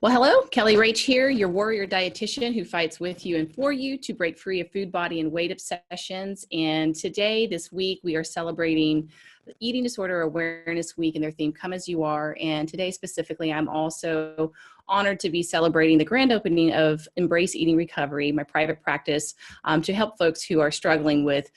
Well, hello, Kelly Rach here, your warrior dietitian who fights with you and for you to break free of food, body, and weight obsessions. And today, this week, we are celebrating the Eating Disorder Awareness Week and their theme, Come As You Are. And today, specifically, I'm also honored to be celebrating the grand opening of Embrace Eating Recovery, my private practice, to help folks who are struggling with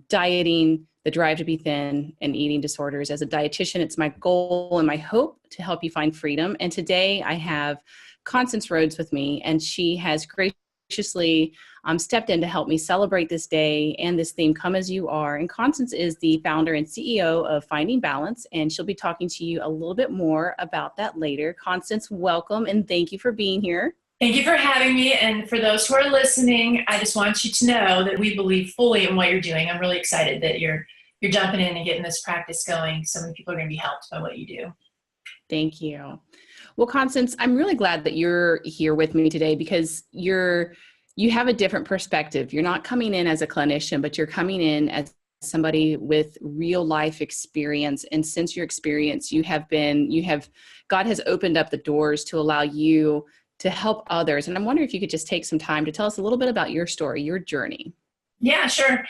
dieting, the drive to be thin, and eating disorders. As a dietitian, it's my goal and my hope to help you find freedom. And today I have Constance Rhodes with me, and she has graciously stepped in to help me celebrate this day and this theme, Come As You Are. And Constance is the founder and CEO of Finding Balance, and she'll be talking to you a little bit more about that later. Constance, welcome, and thank you for being here. Thank you for having me. And for those who are listening, I just want you to know that we believe fully in what you're doing. I'm really excited that you're jumping in and getting this practice going. So many people are going to be helped by what you do. Thank you. Well, Constance, I'm really glad that you're here with me today because you have a different perspective. You're not coming in as a clinician, but you're coming in as somebody with real life experience. And since your experience, God has opened up the doors to allow you to help others. And I'm wondering if you could just take some time to tell us a little bit about your story, your journey. Yeah, sure.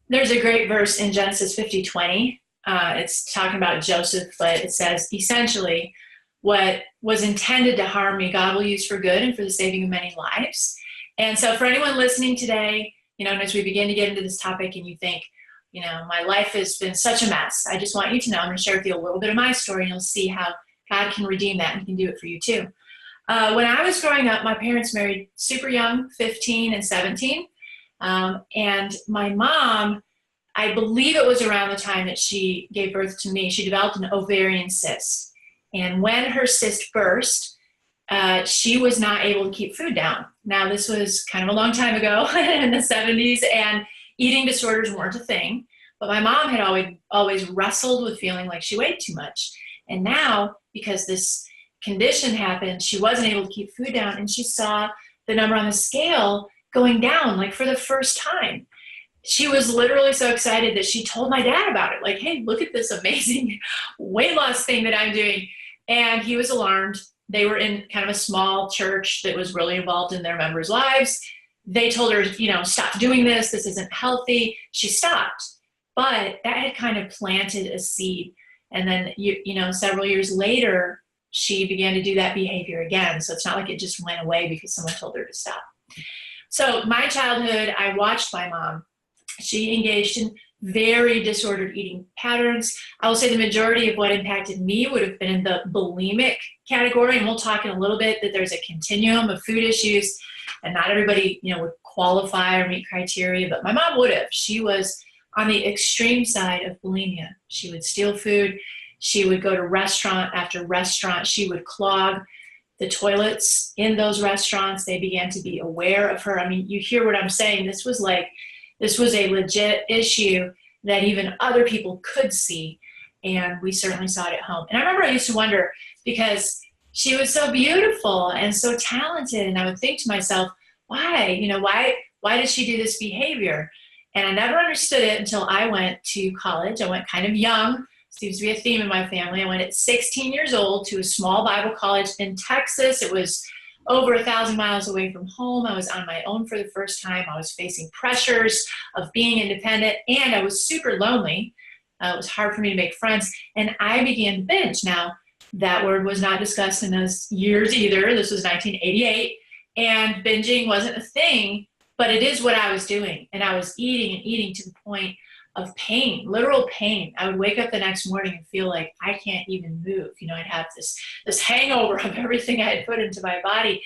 There's a great verse in Genesis 50:20. It's talking about Joseph, but it says, essentially, what was intended to harm me, God will use for good and for the saving of many lives. And so for anyone listening today, and as we begin to get into this topic and you think, my life has been such a mess, I just want you to know, I'm going to share with you a little bit of my story and you'll see how God can redeem that and he can do it for you too. When I was growing up, my parents married super young, 15 and 17. And my mom, I believe it was around the time that she gave birth to me, she developed an ovarian cyst. And when her cyst burst, she was not able to keep food down. Now, this was kind of a long time ago in the 70s, and eating disorders weren't a thing. But my mom had always wrestled with feeling like she weighed too much. And now, because this condition happened, she wasn't able to keep food down, and she saw the number on the scale going down, like for the first time. She was literally so excited that she told my dad about it. Like, hey, look at this amazing weight loss thing that I'm doing. And he was alarmed. They were in kind of a small church that was really involved in their members' lives. They told her, stop doing this. This isn't healthy. She stopped. But that had kind of planted a seed. And then, several years later, she began to do that behavior again. So it's not like it just went away because someone told her to stop. So my childhood, I watched my mom. She engaged in very disordered eating patterns. I will say the majority of what impacted me would have been in the bulimic category. And we'll talk in a little bit that there's a continuum of food issues and not everybody, would qualify or meet criteria, but my mom would have. She was on the extreme side of bulimia. She would steal food. She would go to restaurant after restaurant. She would clog the toilets in those restaurants. They began to be aware of her. I mean, you hear what I'm saying. This was a legit issue that even other people could see. And we certainly saw it at home. And I remember I used to wonder, because she was so beautiful and so talented. And I would think to myself, why did she do this behavior? And I never understood it until I went to college. I went kind of young. Seems to be a theme in my family. I went at 16 years old to a small Bible college in Texas. It was over 1,000 miles away from home. I was on my own for the first time. I was facing pressures of being independent, and I was super lonely. It was hard for me to make friends, and I began to binge. Now, that word was not discussed in those years either. This was 1988, and binging wasn't a thing, but it is what I was doing, and I was eating and eating to the point of pain, literal pain. I would wake up the next morning and feel like I can't even move. I'd have this hangover of everything I had put into my body.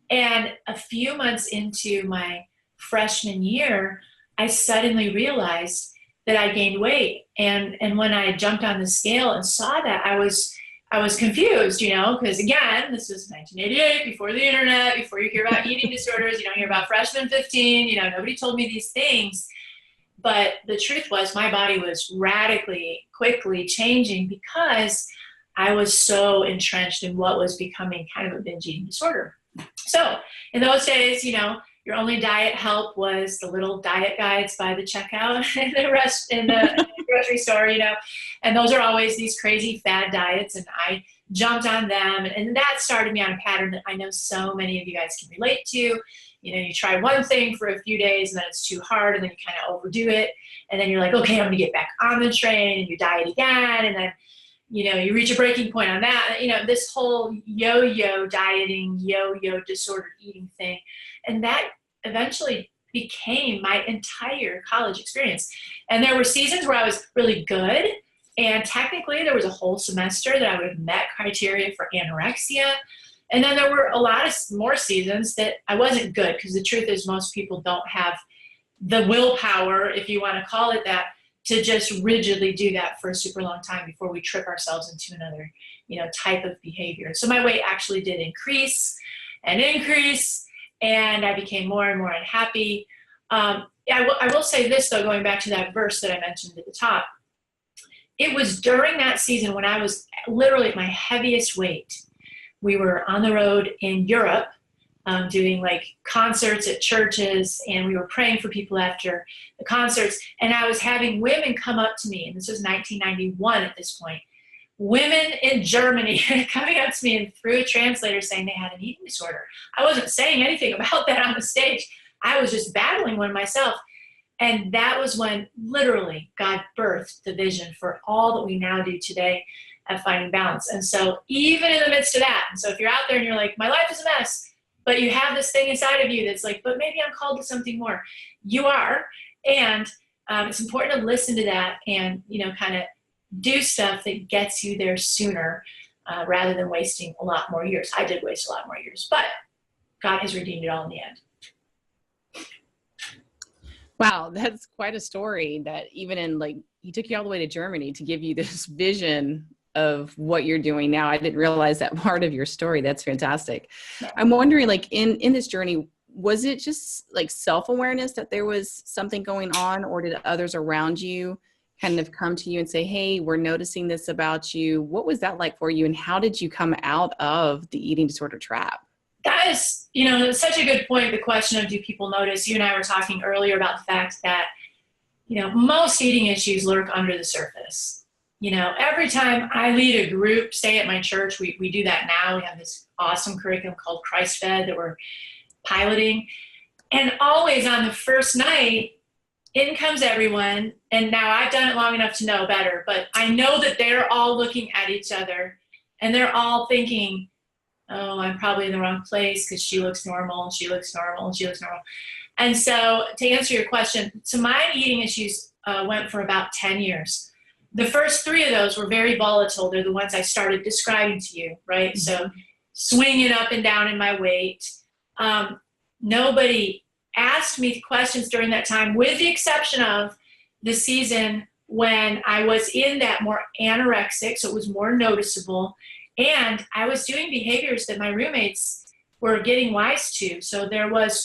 And a few months into my freshman year, I suddenly realized that I gained weight. And when I jumped on the scale and saw that, I was confused, because again, this was 1988, before the internet, before you hear about eating disorders, you don't hear about freshman 15, nobody told me these things. But the truth was my body was radically, quickly changing because I was so entrenched in what was becoming kind of a binge eating disorder. So in those days, your only diet help was the little diet guides by the checkout in the grocery store, and those are always these crazy fad diets. And I jumped on them. And that started me on a pattern that I know so many of you guys can relate to. You try one thing for a few days and then it's too hard and then you kind of overdo it. And then you're like, okay, I'm going to get back on the train, and you diet again. And then, you reach a breaking point on that. This whole yo-yo dieting, yo-yo disordered eating thing. And that eventually became my entire college experience. And there were seasons where I was really good. And technically there was a whole semester that I would have met criteria for anorexia. And then there were a lot of more seasons that I wasn't good, because the truth is most people don't have the willpower, if you want to call it that, to just rigidly do that for a super long time before we trip ourselves into another, type of behavior. So my weight actually did increase, and I became more and more unhappy. I will say this, though, going back to that verse that I mentioned at the top. It was during that season when I was literally at my heaviest weight. We were on the road in Europe, doing like concerts at churches, and we were praying for people after the concerts. And I was having women come up to me, and this was 1991 at this point, women in Germany coming up to me and through a translator saying they had an eating disorder. I wasn't saying anything about that on the stage. I was just battling one myself. And that was when literally God birthed the vision for all that we now do today at Finding Balance. And so even in the midst of that, and so if you're out there and you're like, my life is a mess, but you have this thing inside of you that's like, but maybe I'm called to something more. You are. And it's important to listen to that and, kind of do stuff that gets you there sooner rather than wasting a lot more years. I did waste a lot more years, but God has redeemed it all in the end. Wow, that's quite a story, that even in he took you all the way to Germany to give you this vision of what you're doing now. I didn't realize that part of your story. That's fantastic. I'm wondering, in this journey, was it just self-awareness that there was something going on, or did others around you kind of come to you and say, hey, we're noticing this about you? What was that like for you, and how did you come out of the eating disorder trap? That is, such a good point. The question of, do people notice? You and I were talking earlier about the fact that, most eating issues lurk under the surface. Every time I lead a group, say at my church, we do that now. We have this awesome curriculum called Christ Fed that we're piloting. And always on the first night, in comes everyone. And now I've done it long enough to know better, but I know that they're all looking at each other and they're all thinking, oh, I'm probably in the wrong place because she looks normal, and she looks normal, and she looks normal. And so to answer your question, so my eating issues went for about 10 years. The first 3 of those were very volatile. They're the ones I started describing to you, right? So swinging up and down in my weight. Nobody asked me questions during that time, with the exception of the season when I was in that more anorexic, so it was more noticeable. And I was doing behaviors that my roommates were getting wise to. So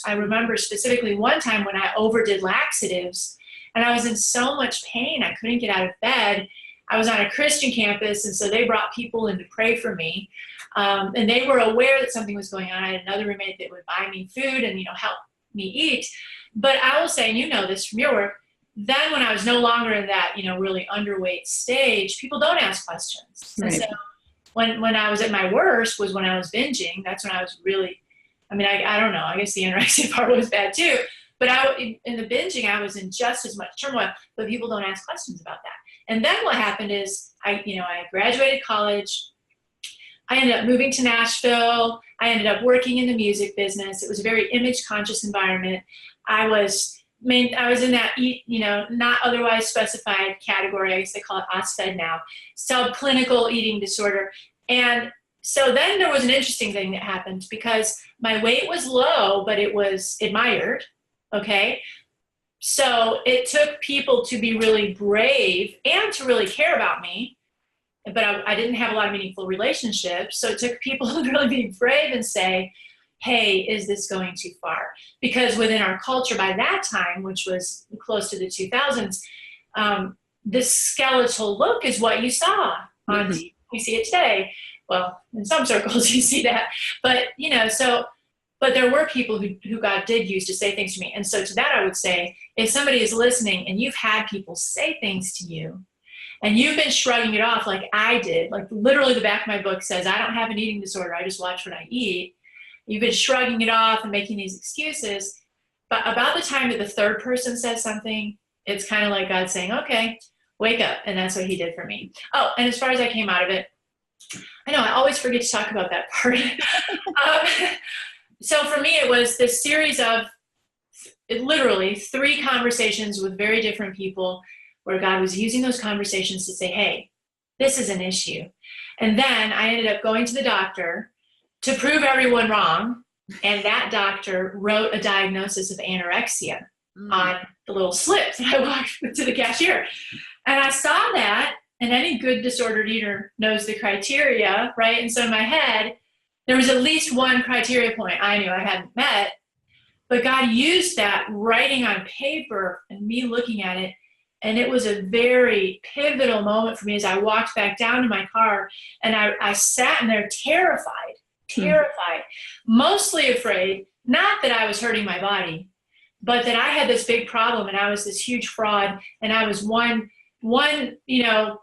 I remember specifically one time when I overdid laxatives, and I was in so much pain, I couldn't get out of bed. I was on a Christian campus, and so they brought people in to pray for me. And they were aware that something was going on. I had another roommate that would buy me food and, help me eat. But I will say, and you know this from your work, then when I was no longer in that, really underweight stage, people don't ask questions. Right. And so when I was at my worst was when I was binging. That's when I was really, I don't know, I guess the anorexia part was bad too. But in the binging, I was in just as much turmoil, but people don't ask questions about that. And then what happened is I graduated college. I ended up moving to Nashville. I ended up working in the music business. It was a very image conscious environment. I was in that, not otherwise specified category. I guess they call it OSFED now, subclinical eating disorder. And so then there was an interesting thing that happened, because my weight was low, but it was admired. Okay. So it took people to be really brave and to really care about me, but I didn't have a lot of meaningful relationships. So it took people to really be brave and say, hey, is this going too far? Because within our culture by that time, which was close to the 2000s, this skeletal look is what you saw on TV. We see it today. Well, in some circles you see that, but so But there were people who God did use to say things to me. And so to that, I would say, if somebody is listening and you've had people say things to you and you've been shrugging it off like I did, like literally the back of my book says, I don't have an eating disorder. I just watch what I eat. You've been shrugging it off and making these excuses. But about the time that the third person says something, it's kind of like God saying, okay, wake up. And that's what he did for me. Oh, and as far as I came out of it, I know I always forget to talk about that part. So for me, it was this series of literally 3 conversations with very different people where God was using those conversations to say, hey, this is an issue. And then I ended up going to the doctor to prove everyone wrong. And that doctor wrote a diagnosis of anorexia on the little slip that I walked to the cashier. And I saw that, and any good disordered eater knows the criteria, right? And so in my head, there was at least one criteria point I knew I hadn't met, but God used that writing on paper and me looking at it. And it was a very pivotal moment for me as I walked back down to my car, and I sat in there terrified, mostly afraid, not that I was hurting my body, but that I had this big problem and I was this huge fraud, and I was one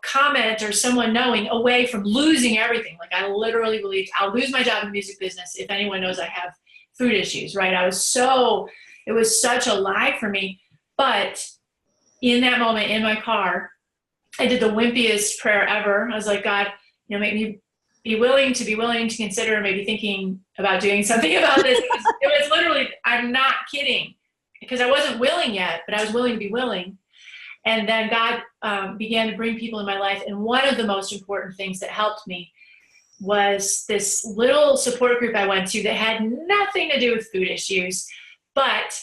comment or someone knowing away from losing everything. Like I literally believed I'll lose my job in the music business if anyone knows I have food issues, right? It was such a lie for me. But in that moment in my car, I did the wimpiest prayer ever. I was like, God, make me be willing to consider maybe thinking about doing something about this. It was literally, I'm not kidding, because I wasn't willing yet, but I was willing to be willing. And then God began to bring people in my life. And one of the most important things that helped me was this little support group I went to that had nothing to do with food issues, but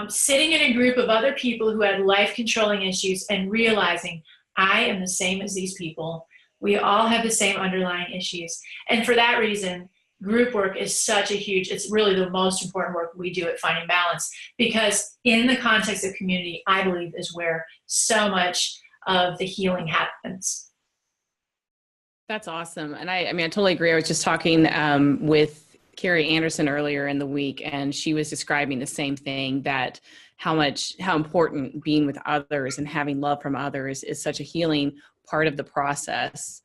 sitting in a group of other people who had life-controlling issues and realizing I am the same as these people. We all have the same underlying issues. And for that reason, group work is it's really the most important work we do at Finding Balance, because in the context of community, I believe is where so much of the healing happens. That's awesome. And I totally agree. I was just talking with Carrie Anderson earlier in the week, and she was describing the same thing, that how important being with others and having love from others is such a healing part of the process,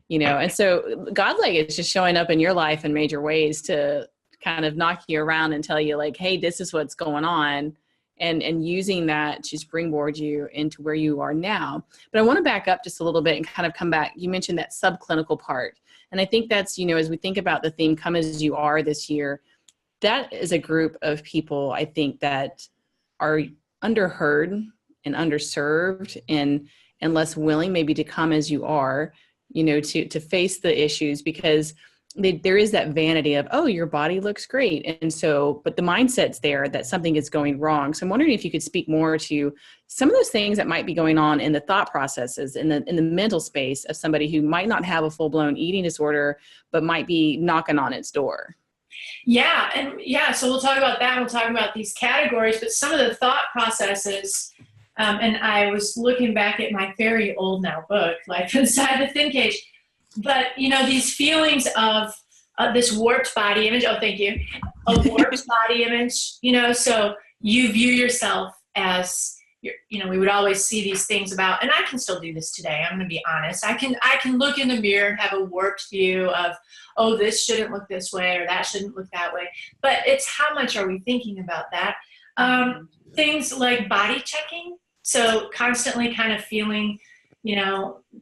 and so God is just showing up in your life in major ways to kind of knock you around and tell you like, hey, this is what's going on, and using that to springboard you into where you are now. But I want to back up just a little bit and kind of come back. You mentioned that subclinical part. And I think that's, as we think about the theme, Come As You Are this year, that is a group of people, I think, that are underheard and underserved and less willing maybe to come as you are, to face the issues, because there is that vanity of, oh, your body looks great. And so, but the mindset's there that something is going wrong. So I'm wondering if you could speak more to some of those things that might be going on in the thought processes, in the mental space of somebody who might not have a full-blown eating disorder, but might be knocking on its door. So we'll talk about that. We'll talk about these categories, but some of the thought processes, and I was looking back at my very old now book, Life Inside the Thin Cage, but these feelings of this warped body image. Oh, thank you. A warped body image. So you view yourself as, we would always see these things about, and I can still do this today. I'm going to be honest. I can look in the mirror and have a warped view of, oh, this shouldn't look this way or that shouldn't look that way. But it's how much are we thinking about that? Things like body checking. So constantly kind of feeling,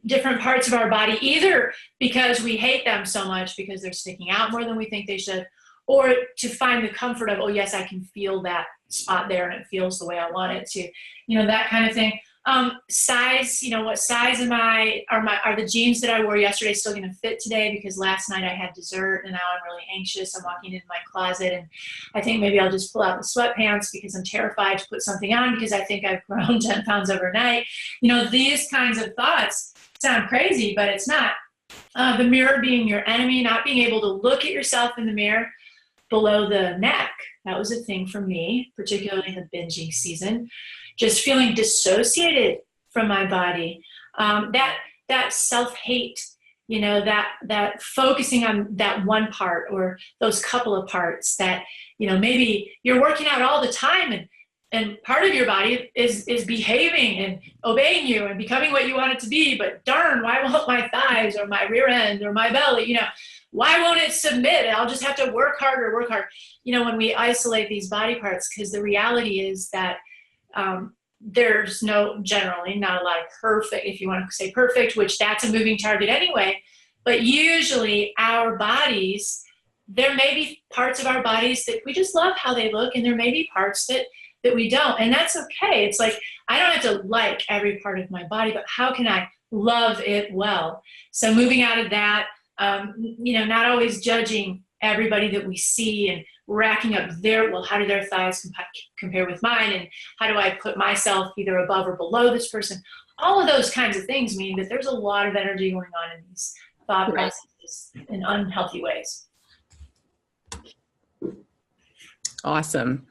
different parts of our body, either because we hate them so much because they're sticking out more than we think they should, or to find the comfort of, oh, yes, I can feel that spot there and it feels the way I want it to, that kind of thing. Size, what size am I? Are the jeans that I wore yesterday still going to fit today? Because last night I had dessert and now I'm really anxious. I'm walking into my closet and I think maybe I'll just pull out the sweatpants because I'm terrified to put something on because I think I've grown 10 pounds overnight. These kinds of thoughts sound crazy, but it's not. The mirror being your enemy, not being able to look at yourself in the mirror below the neck. That was a thing for me, particularly in the binging season. Just feeling dissociated from my body. That self-hate that focusing on that one part or those couple of parts that, maybe you're working out all the time, and part of your body is behaving and obeying you and becoming what you want it to be, but darn, why won't my thighs or my rear end or my belly, why won't it submit? I'll just have to work harder, when we isolate these body parts, because the reality is that there's generally not a lot of perfect, if you want to say perfect, which that's a moving target anyway, but usually our bodies, there may be parts of our bodies that we just love how they look, and there may be parts that we don't, and that's okay. It's like, I don't have to like every part of my body, but how can I love it well? So moving out of that, not always judging everybody that we see and racking up how do their thighs compare with mine, and how do I put myself either above or below this person? All of those kinds of things mean that there's a lot of energy going on in these thought processes in unhealthy ways. Awesome.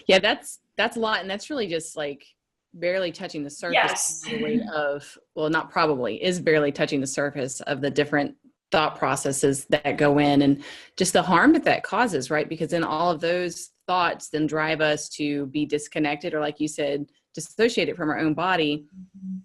Yeah, that's a lot. And that's really just like barely touching the surface. Yes. Is barely touching the surface of the different thought processes that go in, and just the harm that causes, right? Because then all of those thoughts then drive us to be disconnected, or like you said, dissociated from our own body,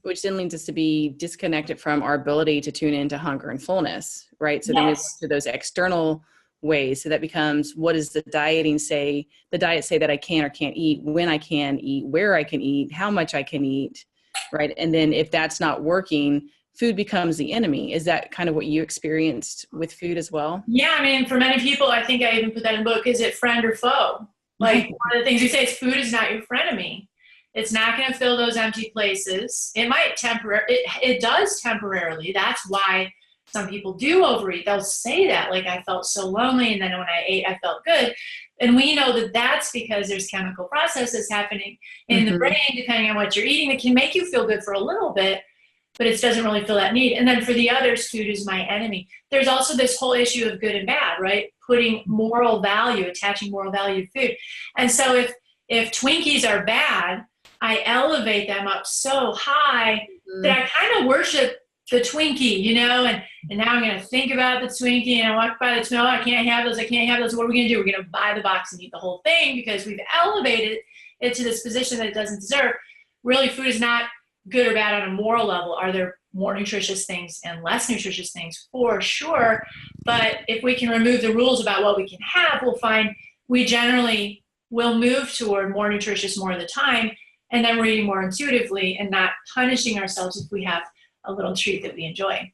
which then leads us to be disconnected from our ability to tune into hunger and fullness, right? So then we look to those external ways. So that becomes, what does the diet say that I can or can't eat, when I can eat, where I can eat, how much I can eat, right? And then if that's not working, food becomes the enemy. Is that kind of what you experienced with food as well? Yeah, I mean, for many people, I think I even put that in the book, is it friend or foe? Like one of the things we say is food is not your frenemy. It's not going to fill those empty places. It might it does temporarily. That's why some people do overeat. They'll say that, like, I felt so lonely, and then when I ate, I felt good. And we know that that's because there's chemical processes happening in the brain, depending on what you're eating, that can make you feel good for a little bit, but it doesn't really fill that need. And then for the others, food is my enemy. There's also this whole issue of good and bad, right? Attaching moral value to food. And so if Twinkies are bad, I elevate them up so high that I kind of worship the Twinkie, and now I'm going to think about the Twinkie, and I walk by the Twinkie, I can't have those. What are we going to do? We're going to buy the box and eat the whole thing because we've elevated it to this position that it doesn't deserve. Really, food is not good or bad on a moral level. Are there more nutritious things and less nutritious things? For sure. But if we can remove the rules about what we can have, we'll find we generally will move toward more nutritious more of the time, and then we're eating more intuitively and not punishing ourselves if we have a little treat that we enjoy.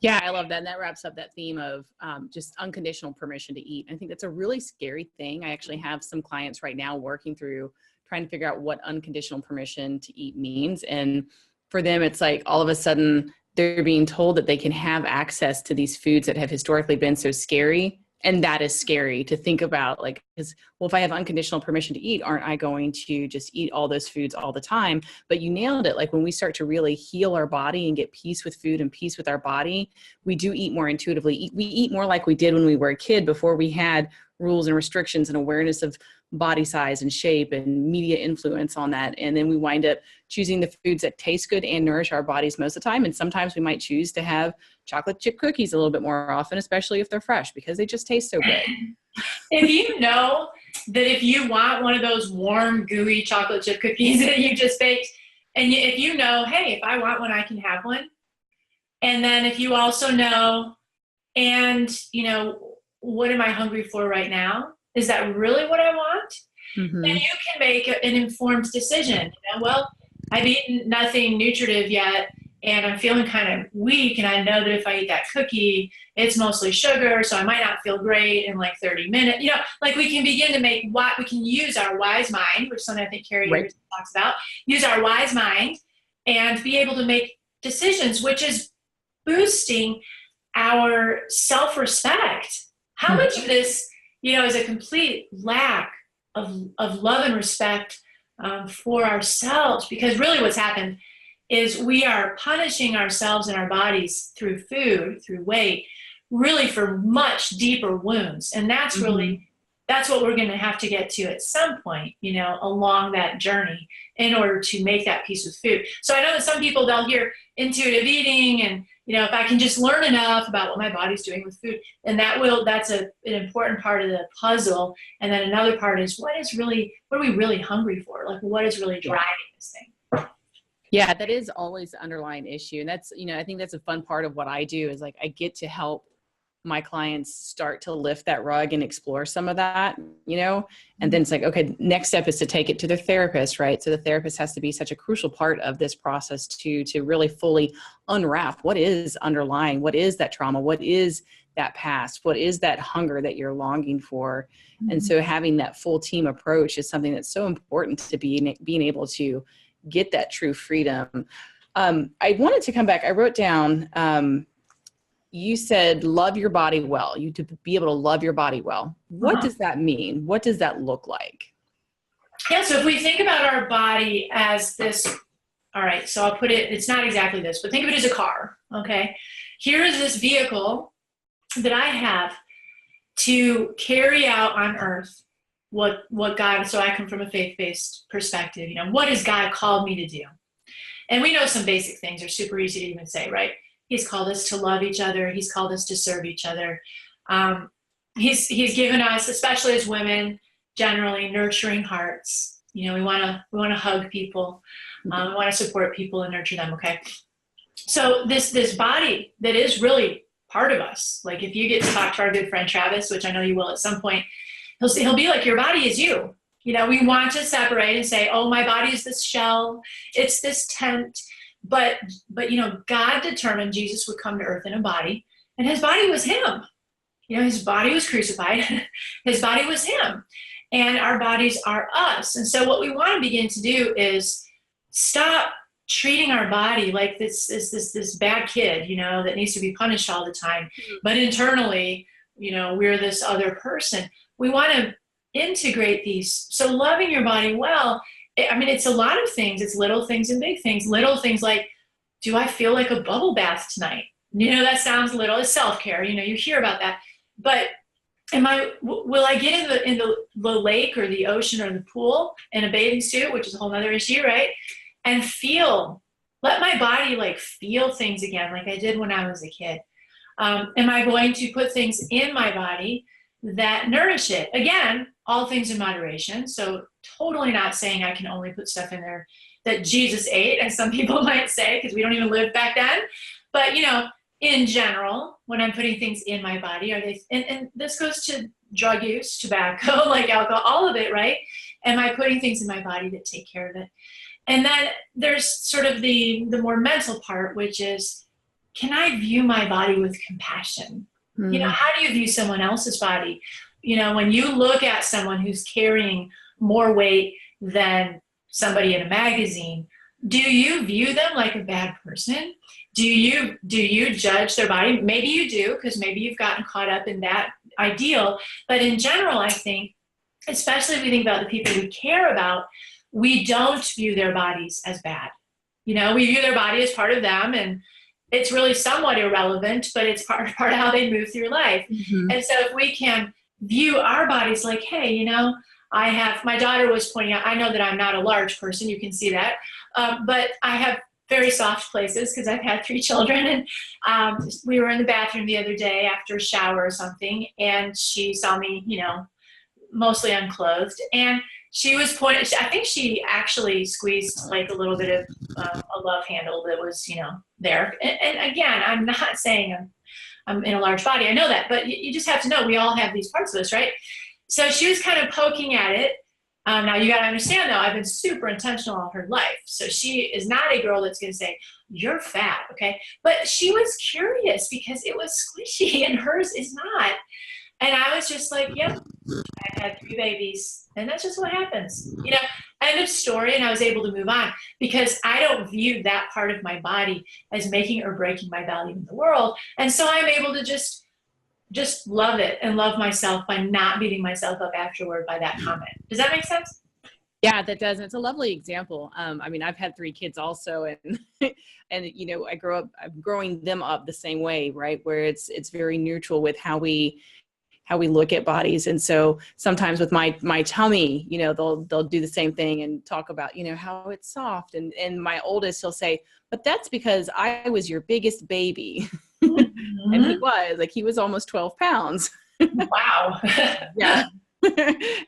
Yeah, I love that. And that wraps up that theme of just unconditional permission to eat. I think that's a really scary thing. I actually have some clients right now working through trying to figure out what unconditional permission to eat means. And for them, it's like all of a sudden they're being told that they can have access to these foods that have historically been so scary. And that is scary to think about, like, because, well, if I have unconditional permission to eat, aren't I going to just eat all those foods all the time? But you nailed it. Like, when we start to really heal our body and get peace with food and peace with our body, we do eat more intuitively. We eat more like we did when we were a kid, before we had rules and restrictions and awareness of body size and shape and media influence on that. And then we wind up choosing the foods that taste good and nourish our bodies most of the time. And sometimes we might choose to have chocolate chip cookies a little bit more often, especially if they're fresh, because they just taste so good. If you know that if you want one of those warm, gooey chocolate chip cookies that you just baked, and if you know, hey, if I want one, I can have one. And then if you also know, and what am I hungry for right now? Is that really what I want? Then you can make an informed decision. Well, I've eaten nothing nutritive yet, and I'm feeling kind of weak, and I know that if I eat that cookie, it's mostly sugar, so I might not feel great in like 30 minutes. Like, we can begin to we can use our wise mind, which something I think Carrie talks about, use our wise mind and be able to make decisions, which is boosting our self-respect. How much of this, is a complete lack of love and respect for ourselves? Because really what's happened is we are punishing ourselves and our bodies through food, through weight, really for much deeper wounds. And that's that's what we're going to have to get to at some point, along that journey, in order to make that peace with food. So I know that some people, they'll hear intuitive eating and, if I can just learn enough about what my body's doing with food, and that's an important part of the puzzle. And then another part is what are we really hungry for? Like, what is really driving this thing? Yeah, that is always the underlying issue. And that's, I think that's a fun part of what I do is like, I get to help my clients start to lift that rug and explore some of that, and then it's like, okay, next step is to take it to their therapist, right? So the therapist has to be such a crucial part of this process to really fully unwrap what is underlying, what is that trauma, what is that past, what is that hunger that you're longing for. Mm-hmm. And so having that full team approach is something that's so important to being able to get that true freedom. I wanted to come back. I wrote down, you said, love your body well. You to be able to love your body well. What does that mean? What does that look like? Yeah. So if we think about our body as this, all right, so I'll put it, it's not exactly this, but think of it as a car. Okay. Here is this vehicle that I have to carry out on earth what God, so I come from a faith-based perspective, what has God called me to do? And we know some basic things are super easy to even say, right? He's called us to love each other. He's called us to serve each other. He's given us, especially as women, generally nurturing hearts. We want to hug people. We want to support people and nurture them. Okay. So this body that is really part of us. Like if you get to talk to our good friend Travis, which I know you will at some point, he'll be like, your body is you. We want to separate and say, oh, my body is this shell. It's this tent. But God determined Jesus would come to earth in a body, and his body was him. His body was crucified. His body was him, and our bodies are us. And so what we want to begin to do is stop treating our body like this bad kid, that needs to be punished all the time. But internally, we're this other person. We want to integrate these. So loving your body well, it's a lot of things. It's little things and big things. Little things like, do I feel like a bubble bath tonight? That sounds little. It's self-care. You hear about that. But will I get in the lake or the ocean or the pool in a bathing suit, which is a whole other issue, right? And let my body feel things again, like I did when I was a kid. Am I going to put things in my body that nourish it? Again, all things in moderation. So totally not saying I can only put stuff in there that Jesus ate, as some people might say, because we don't even live back then. But, in general, when I'm putting things in my body, and this goes to drug use, tobacco, like alcohol, all of it, right? Am I putting things in my body that take care of it? And then there's sort of the more mental part, which is, can I view my body with compassion? How do you view someone else's body? When you look at someone who's carrying more weight than somebody in a magazine, do you view them like a bad person? Do you judge their body? Maybe you do, because maybe you've gotten caught up in that ideal. But in general, I think, especially if we think about the people we care about, we don't view their bodies as bad. We view their body as part of them, and it's really somewhat irrelevant, but it's part of how they move through life. Mm-hmm. And so if we can view our bodies like, hey, my daughter was pointing out, I know that I'm not a large person, you can see that, but I have very soft places because I've had 3 children. And we were in the bathroom the other day after a shower or something, and she saw me, mostly unclothed, and she was pointing, I think she actually squeezed a little bit of a love handle that was, there. And again, I'm not saying I'm in a large body. I know that, but you just have to know we all have these parts of us, right? So she was kind of poking at it. Now you got to understand though, I've been super intentional all her life. So she is not a girl that's going to say, you're fat. Okay. But she was curious because it was squishy and hers is not. And I was just like, yep, I've had 3 babies, and that's just what happens, end of story. And I was able to move on because I don't view that part of my body as making or breaking my value in the world. And so I'm able to just love it and love myself by not beating myself up afterward by that comment. Does that make sense? Yeah, that does. It's a lovely example. I've had 3 kids also, and I'm growing them up the same way, right? Where it's very neutral with how we how we look at bodies. And so sometimes with my tummy, you know, they'll do the same thing and talk about, you know, how it's soft. And my oldest, he'll say, but that's because I was your biggest baby. And he was almost 12 pounds. Wow. Yeah.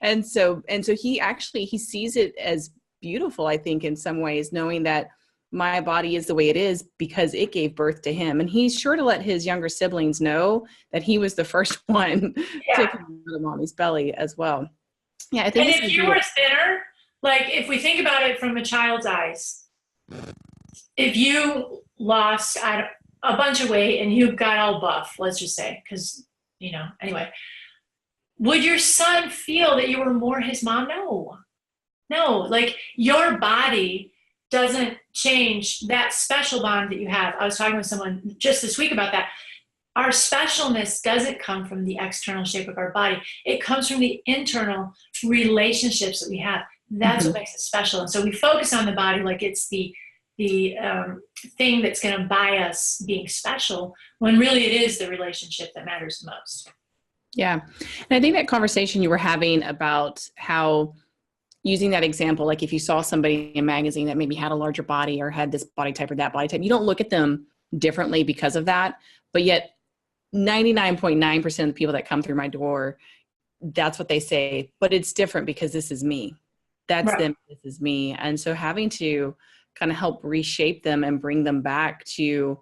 And so he sees it as beautiful, I think, in some ways, knowing that my body is the way it is because it gave birth to him. And he's sure to let his younger siblings know that he was the first one to come out of mommy's belly as well. Yeah, I think. And if you were thinner, like if we think about it from a child's eyes, if you lost a bunch of weight and you got all buff, let's just say, because, you know, anyway, would your son feel that you were more his mom? No, like your body doesn't change that special bond that you have. I was talking with someone just this week about that. Our specialness doesn't come from the external shape of our body. It comes from the internal relationships that we have. That's what makes it special. And so we focus on the body like it's the thing that's going to buy us being special, when really it is the relationship that matters the most. Yeah. And I think that conversation you were having about how, using that example, like if you saw somebody in a magazine that maybe had a larger body or had this body type or that body type, you don't look at them differently because of that. But yet 99.9% of the people that come through my door, that's what they say, but it's different because this is me. That's them. This is me. And so having to kind of help reshape them and bring them back to,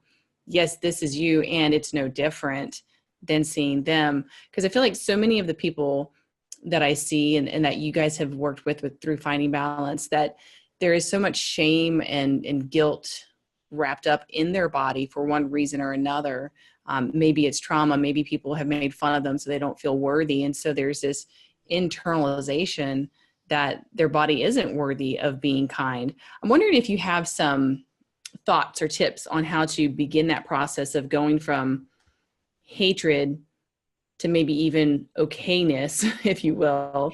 yes, this is you, and it's no different than seeing them. Because I feel like so many of the people that I see and that you guys have worked with through Finding Balance, that there is so much shame and guilt wrapped up in their body for one reason or another. Maybe it's trauma, maybe people have made fun of them so they don't feel worthy. And so there's this internalization that their body isn't worthy of being kind. I'm wondering if you have some thoughts or tips on how to begin that process of going from hatred to maybe even okayness, if you will,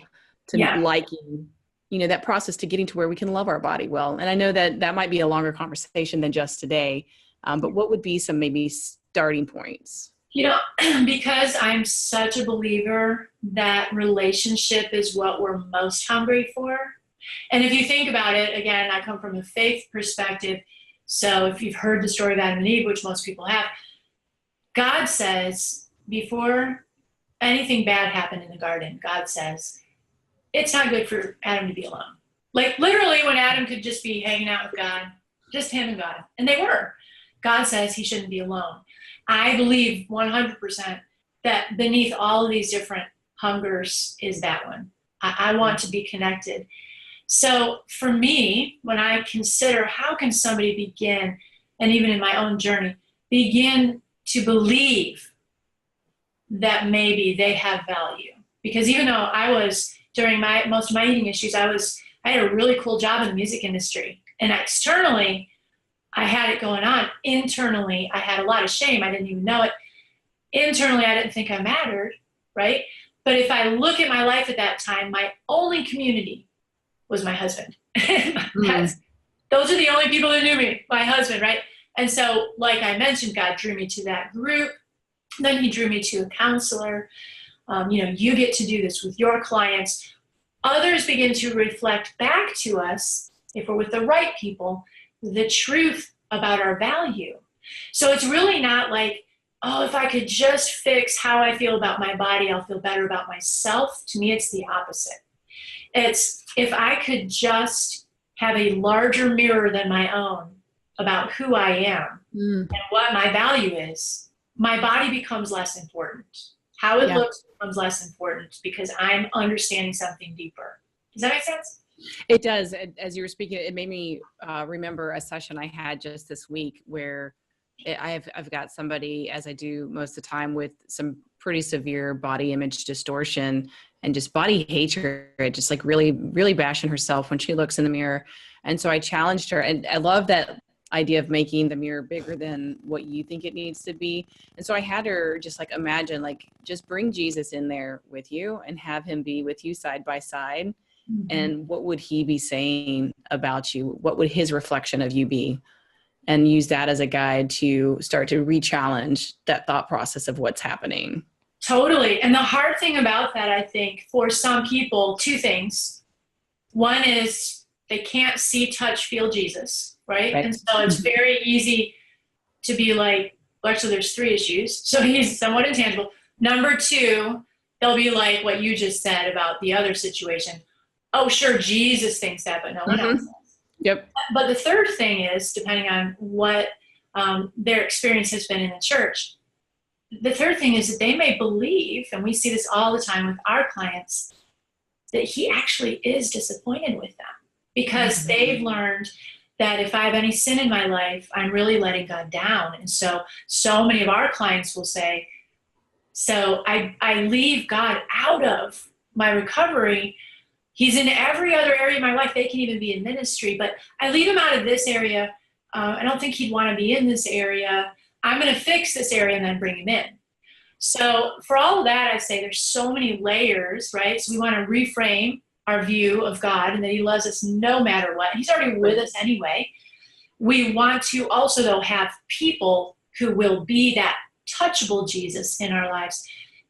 to liking, you know, that process to getting to where we can love our body well. And I know that that might be a longer conversation than just today, but what would be some maybe starting points? You know, because I'm such a believer that relationship is what we're most hungry for. And if you think about it, again, I come from a faith perspective. So if you've heard the story of Adam and Eve, which most people have, God says before anything bad happened in the garden, God says, it's not good for Adam to be alone. Like literally when Adam could just be hanging out with God, just him and God. And they were. God says he shouldn't be alone. I believe 100% that beneath all of these different hungers is that one. I want to be connected. So for me, when I consider how can somebody begin, and even in my own journey, begin to believe that maybe they have value. Because even though I was, during most of my eating issues, I had a really cool job in the music industry. And externally, I had it going on. Internally, I had a lot of shame. I didn't even know it. Internally, I didn't think I mattered, right? But if I look at my life at that time, my only community was my husband. Those are the only people that knew me, my husband, right? And so, like I mentioned, God drew me to that group. Then he drew me to a counselor. You get to do this with your clients. Others begin to reflect back to us, if we're with the right people, the truth about our value. So it's really not like, oh, if I could just fix how I feel about my body, I'll feel better about myself. To me, it's the opposite. It's if I could just have a larger mirror than my own about who I am and what my value is, my body becomes less important. How it looks becomes less important because I'm understanding something deeper. Does that make sense? It does. As you were speaking, it made me remember a session I had just this week where I've got somebody, as I do most of the time, with some pretty severe body image distortion and just body hatred, just like really, really bashing herself when she looks in the mirror. And so I challenged her, and I love that idea of making the mirror bigger than what you think it needs to be. And so I had her just like imagine, like just bring Jesus in there with you and have him be with you side by side. And what would he be saying about you? What would his reflection of you be? And use that as a guide to start to re-challenge that thought process of what's happening. Totally. And the hard thing about that, I think, for some people, two things. One is they can't see, touch, feel Jesus, right? Right. And so it's very easy to be like, well, actually, there's three issues. So he's somewhat intangible. Number two, they'll be like what you just said about the other situation. Oh, sure, Jesus thinks that, but no one else does. Yep. But the third thing is, depending on what their experience has been in the church, the third thing is that they may believe, and we see this all the time with our clients, that he actually is disappointed with them because they've learned that if I have any sin in my life, I'm really letting God down. And so many of our clients will say, so I leave God out of my recovery. He's in every other area of my life. They can even be in ministry, but I leave him out of this area. I don't think he'd want to be in this area. I'm going to fix this area and then bring him in. So for all of that, I say there's so many layers, right? So we want to reframe our view of God and that he loves us no matter what. He's already with us anyway. We want to also, though, have people who will be that touchable Jesus in our lives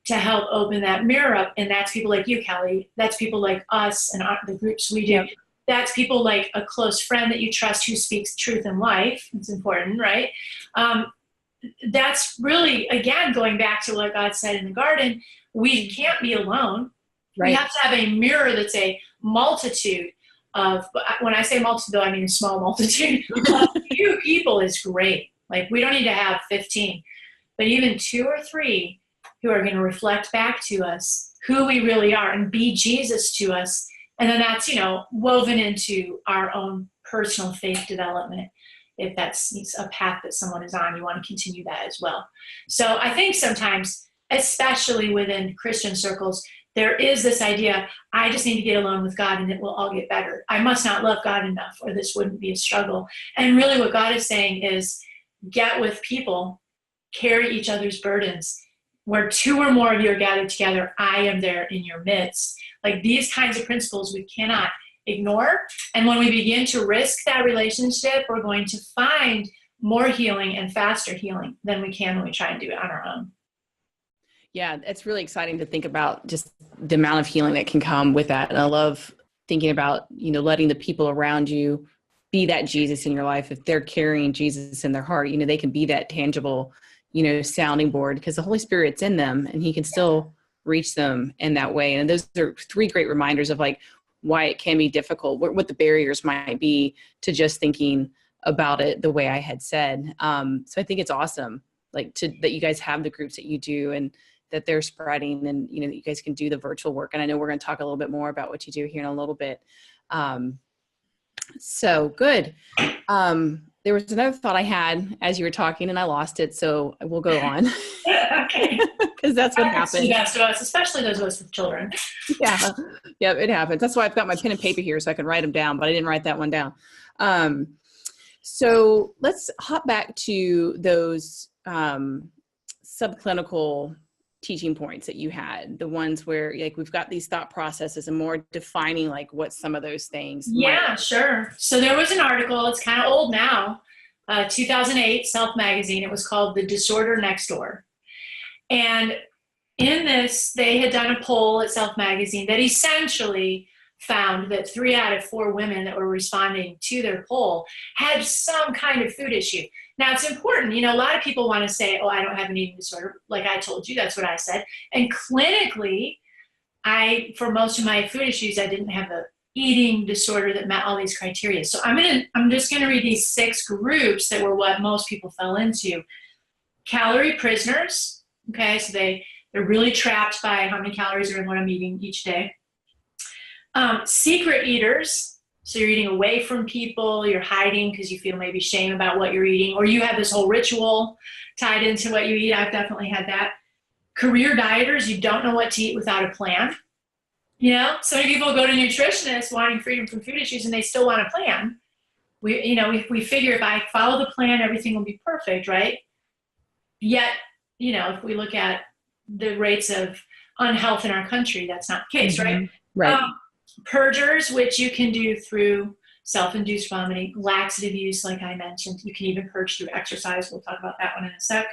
to help open that mirror up. And that's people like you, Kelly. That's people like us and the groups we do. Yep. That's people like a close friend that you trust who speaks truth in life. It's important, right? That's really, again, going back to what God said in the garden, we can't be alone. Right. We have to have a mirror that's a multitude of, when I say multitude, though, I mean a small multitude. A few people is great. Like, we don't need to have 15, but even 2 or 3 who are going to reflect back to us who we really are and be Jesus to us. And then that's, woven into our own personal faith development. If that's a path that someone is on, you want to continue that as well. So I think sometimes, especially within Christian circles, there is this idea, I just need to get alone with God and it will all get better. I must not love God enough or this wouldn't be a struggle. And really what God is saying is get with people, carry each other's burdens. Where 2 or more of you are gathered together, I am there in your midst. Like, these kinds of principles we cannot ignore. And when we begin to risk that relationship, we're going to find more healing and faster healing than we can when we try and do it on our own. Yeah, it's really exciting to think about just the amount of healing that can come with that. And I love thinking about, letting the people around you be that Jesus in your life. If they're carrying Jesus in their heart, they can be that tangible, sounding board because the Holy Spirit's in them and he can still reach them in that way. And those are 3 great reminders of like why it can be difficult, what the barriers might be to just thinking about it the way I had said. So I think it's awesome, like that you guys have the groups that you do and that they're spreading and, that you guys can do the virtual work. And I know we're going to talk a little bit more about what you do here in a little bit. So good. There was another thought I had as you were talking and I lost it. So we'll go on. Okay. Because that's what happens. That's to us, especially those of us with children. Yeah. Yeah, it happens. That's why I've got my pen and paper here so I can write them down, but I didn't write that one down. So let's hop back to those subclinical teaching points that you had, the ones where like we've got these thought processes and more defining like what some of those things Yeah, sure. So there was an article, it's kind of old now, 2008 Self Magazine. It was called The Disorder Next Door. And in this, they had done a poll at Self Magazine that essentially found that 3 out of 4 women that were responding to their poll had some kind of food issue. Now, it's important, a lot of people want to say, oh, I don't have an eating disorder. Like I told you, that's what I said. And clinically, for most of my food issues, I didn't have the eating disorder that met all these criteria. So I'm just going to read these 6 groups that were what most people fell into. Calorie prisoners. Okay, so they're really trapped by how many calories are in what I'm eating each day. Secret eaters. So you're eating away from people, you're hiding because you feel maybe shame about what you're eating, or you have this whole ritual tied into what you eat. I've definitely had that. Career dieters, you don't know what to eat without a plan. So many people go to nutritionists wanting freedom from food issues and they still want a plan. We figure if I follow the plan, everything will be perfect, right? Yet, if we look at the rates of unhealth in our country, that's not the case, right? Right. Purgers, which you can do through self-induced vomiting, laxative use, like I mentioned. You can even purge through exercise. We'll talk about that one in a sec.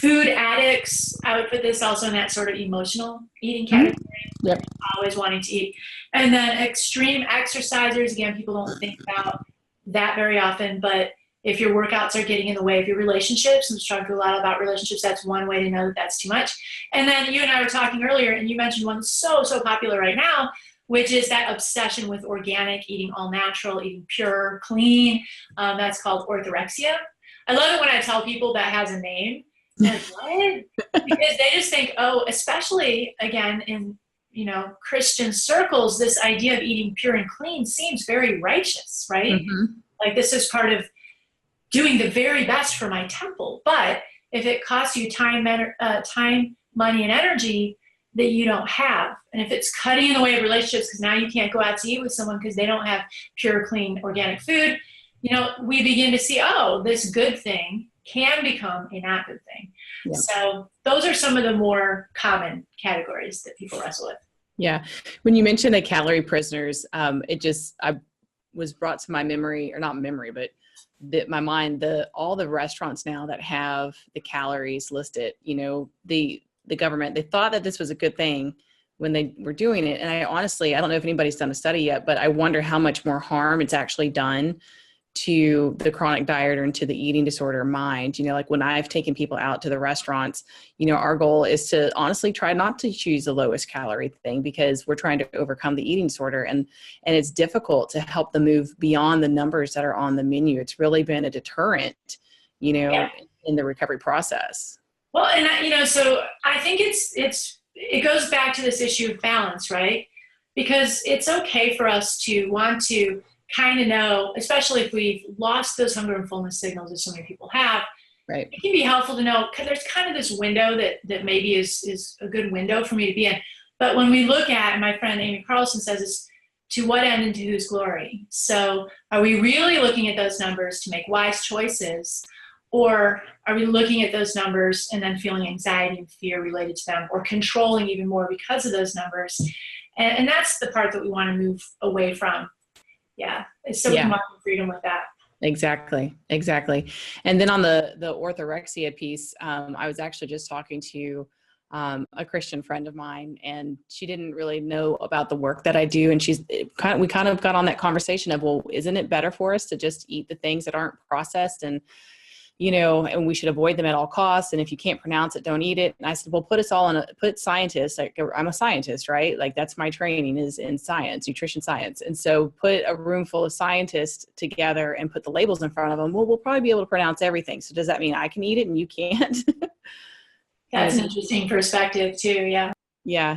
Food addicts, I would put this also in that sort of emotional eating Mhm. category, Yep. always wanting to eat. And then extreme exercisers, again, people don't think about that very often, but if your workouts are getting in the way of your relationships, and we've talked a lot about relationships, that's one way to know that that's too much. And then you and I were talking earlier, and you mentioned one so popular right now, which is that obsession with organic, eating all natural, eating pure, clean. That's called orthorexia. I love it when I tell people that has a name. And what? Because they just think, oh, especially again in Christian circles, this idea of eating pure and clean seems very righteous, right? Mhm. Like this is part of doing the very best for my temple. But if it costs you time, money, and energy that you don't have, and if it's cutting in the way of relationships because now you can't go out to eat with someone because they don't have pure, clean, organic food, we begin to see, oh, this good thing can become a not good thing. Yeah. So those are some of the more common categories that people wrestle with. Yeah. When you mentioned the calorie prisoners, I was brought to my memory, or not memory, but my mind, all the restaurants now that have the calories listed, the government, they thought that this was a good thing when they were doing it. And I don't know if anybody's done a study yet, but I wonder how much more harm it's actually done to the chronic dieter and to the eating disorder mind. Like when I've taken people out to the restaurants, our goal is to honestly try not to choose the lowest calorie thing because we're trying to overcome the eating disorder, and it's difficult to help them move beyond the numbers that are on the menu. It's really been a deterrent, Yeah. in the recovery process. Well, and so I think it goes back to this issue of balance, right? Because it's okay for us to want to kind of know, especially if we've lost those hunger and fullness signals that so many people have. Right. It can be helpful to know because there's kind of this window that maybe is a good window for me to be in. But when we look at, and my friend Amy Carlson says this, to what end and to whose glory? So are we really looking at those numbers to make wise choices? Or are we looking at those numbers and then feeling anxiety and fear related to them, or controlling even more because of those numbers? And that's the part that we want to move away from. Yeah. So we can walk in freedom with that. Exactly. And then on the orthorexia piece, I was actually just talking to a Christian friend of mine, and she didn't really know about the work that I do. And we kind of got on that conversation of, well, isn't it better for us to just eat the things that aren't processed and we should avoid them at all costs. And if you can't pronounce it, don't eat it. And I said, well, put scientists, like I'm a scientist, right? Like that's my training is in science, nutrition science. And so put a room full of scientists together and put the labels in front of them. Well, we'll probably be able to pronounce everything. So does that mean I can eat it and you can't? That's an interesting perspective too. Yeah.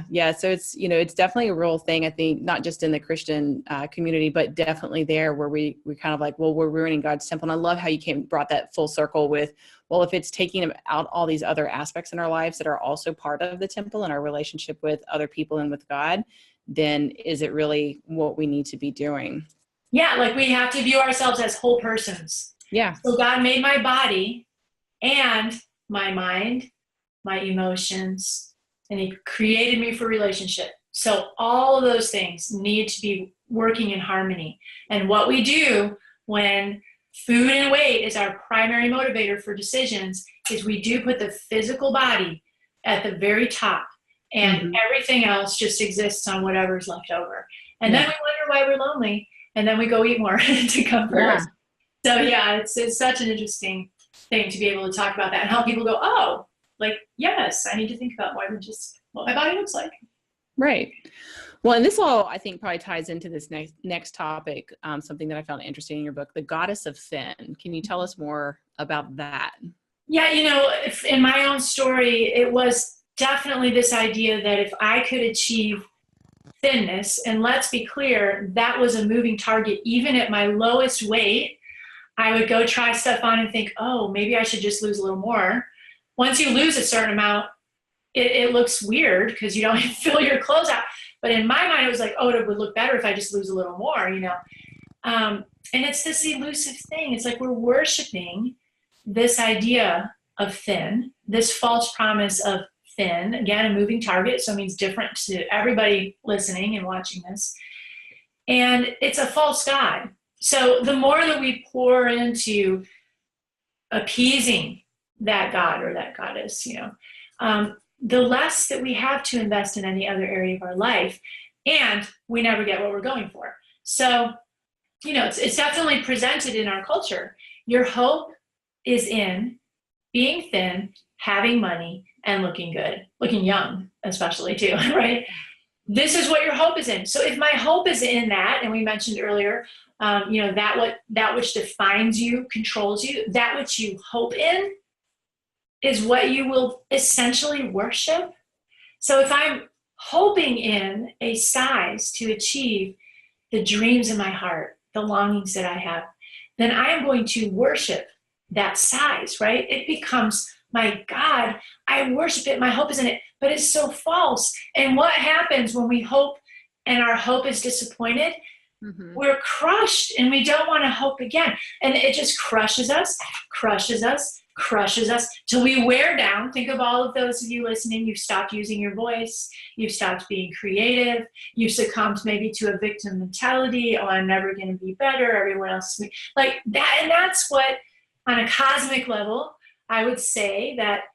Yeah. So it's definitely a real thing, I think, not just in the Christian community, but definitely there where we kind of like, well, we're ruining God's temple. And I love how you brought that full circle with, well, if it's taking out all these other aspects in our lives that are also part of the temple and our relationship with other people and with God, then is it really what we need to be doing? Yeah. Like we have to view ourselves as whole persons. Yeah. So God made my body and my mind, my emotions, and he created me for relationship. So all of those things need to be working in harmony. And what we do when food and weight is our primary motivator for decisions is we do put the physical body at the very top, and everything else just exists on whatever's left over. And then we wonder why we're lonely, and then we go eat more to comfort us. So yeah, it's such an interesting thing to be able to talk about that and help people go, oh, like, yes, I need to think about more than just what my body looks like. Right. Well, and this all, I think, probably ties into this next topic, something that I found interesting in your book, the goddess of thin. Can you tell us more about that? Yeah, in my own story, it was definitely this idea that if I could achieve thinness, and let's be clear, that was a moving target. Even at my lowest weight, I would go try stuff on and think, oh, maybe I should just lose a little more. Once you lose a certain amount, it looks weird because you don't fill your clothes out. But in my mind, it was like, oh, it would look better if I just lose a little more, And it's this elusive thing. It's like we're worshiping this idea of thin, this false promise of thin. Again, a moving target, so it means different to everybody listening and watching this. And it's a false god. So the more that we pour into appeasing that God or that goddess, the less that we have to invest in any other area of our life, and we never get what we're going for. So, it's definitely presented in our culture. Your hope is in being thin, having money, and looking good, looking young, especially too, right? This is what your hope is in. So if my hope is in that, and we mentioned earlier, that which defines you, controls you, that which you hope in is what you will essentially worship. So if I'm hoping in a size to achieve the dreams in my heart, the longings that I have, then I am going to worship that size, right? It becomes my God. I worship it. My hope is in it, but it's so false. And what happens when we hope and our hope is disappointed? Mm-hmm. We're crushed and we don't want to hope again. And it just crushes us till we wear down. Think of all of those of you listening. You've stopped using your voice. You've stopped being creative. You've succumbed maybe to a victim mentality. Oh, I'm never going to be better. Everyone else is me. Like that. And that's what, on a cosmic level, I would say that,